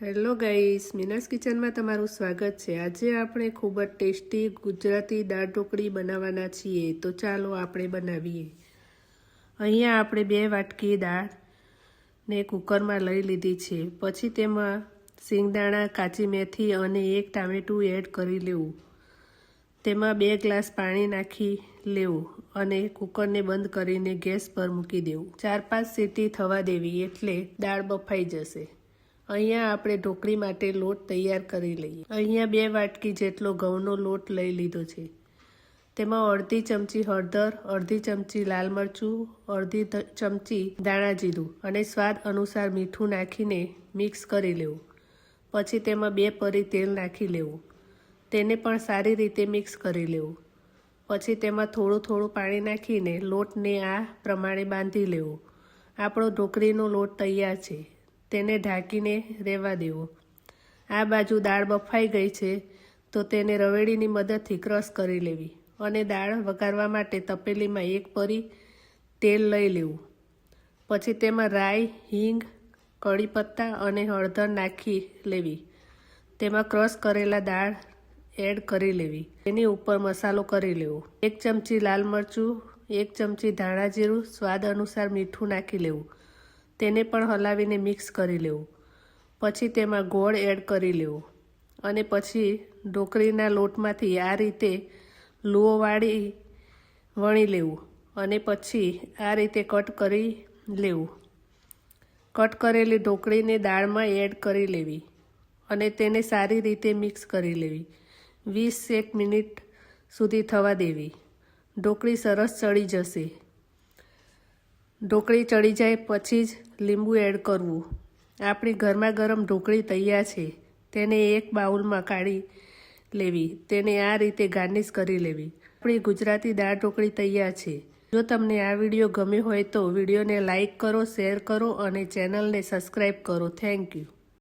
Hello guys, Meena's કિચનમાં તમારું સ્વાગત છે। આજે આપણે ખૂબ જ ટેસ્ટી ગુજરાતી દાળ ઢોકળી બનાવવાના છીએ, તો ચાલો આપણે બનાવીએ। અહીંયા આપણે 2 વાટકી દાળને કુકરમાં લઈ લીધી છે। પછી તેમાં સિંગદાણા, કાચી મેથી અને 1 ટામેટું એડ કરી લેવું। તેમાં 2 ગ્લાસ પાણી નાખી લેવું અને કુકરને બંધ કરીને ગેસ પર મૂકી દેવું। 4-5 સીટી થવા દેવી એટલે દાળ બફાઈ જશે। અહીંયા આપણે ઢોકળી માટે લોટ તૈયાર કરી લઈએ। અહીંયા 2 વાટકી જેટલો ઘઉંનો લોટ લઈ લીધો છે। તેમાં અડધી ચમચી હળદર, અડધી ચમચી લાલ મરચું, અડધી ચમચી ધાણા જીરું અને સ્વાદ અનુસાર મીઠું નાખીને મિક્સ કરી લેવું। પછી તેમાં 2 પરી તેલ નાખી લેવું। તેને પણ સારી રીતે મિક્સ કરી લેવું। પછી તેમાં થોડું પાણી નાખીને લોટને આ પ્રમાણે બાંધી લેવો। આપણો ઢોકળીનો લોટ તૈયાર છે। તેને ઢાંકીને રહેવા દેવો। આ બાજુ દાળ બફાઈ ગઈ છે તો તેને રવેડીની મદદથી ક્રશ કરી લેવી અને દાળ વઘારવા માટે તપેલીમાં 1 પરી તેલ લઈ લેવું। પછી તેમાં રાઈ, હિંગ, કળી પત્તા અને હળદર નાખી લેવી। તેમાં ક્રશ કરેલા દાળ એડ કરી લેવી। તેની ઉપર મસાલો કરી લેવો। 1 ચમચી લાલ મરચું, 1 ચમચી ધાણા જીરું, સ્વાદ અનુસાર મીઠું નાખી લેવું। તેને પણ હલાવીને મિક્સ કરી લેવું। પછી તેમાં ગોળ એડ કરી લેવો અને પછી ઢોકળીના લોટમાંથી આ રીતે લૂવો વાળી વણી લેવું અને પછી આ રીતે કટ કરી લેવું। કટ કરેલી ઢોકળીને દાળમાં એડ કરી લેવી અને તેને સારી રીતે મિક્સ કરી લેવી। 20 મિનિટ સુધી થવા દેવી। ઢોકળી સરસ ચડી જશે। ઢોકળી ચડી જાય પછી જ લીંબુ એડ કરવું। આપણી ગરમા ગરમ ઢોકળી તૈયાર છે। તેને એક બાઉલમાં કાઢી લેવી। તેને આ રીતે ગાર્નિશ કરી લેવી। આપણી ગુજરાતી દાળ ઢોકળી તૈયાર છે। જો તમને આ વિડીયો ગમ્યો હોય તો વિડીયોને લાઈક કરો, શેર કરો અને ચેનલને સબસ્ક્રાઈબ કરો। Thank you.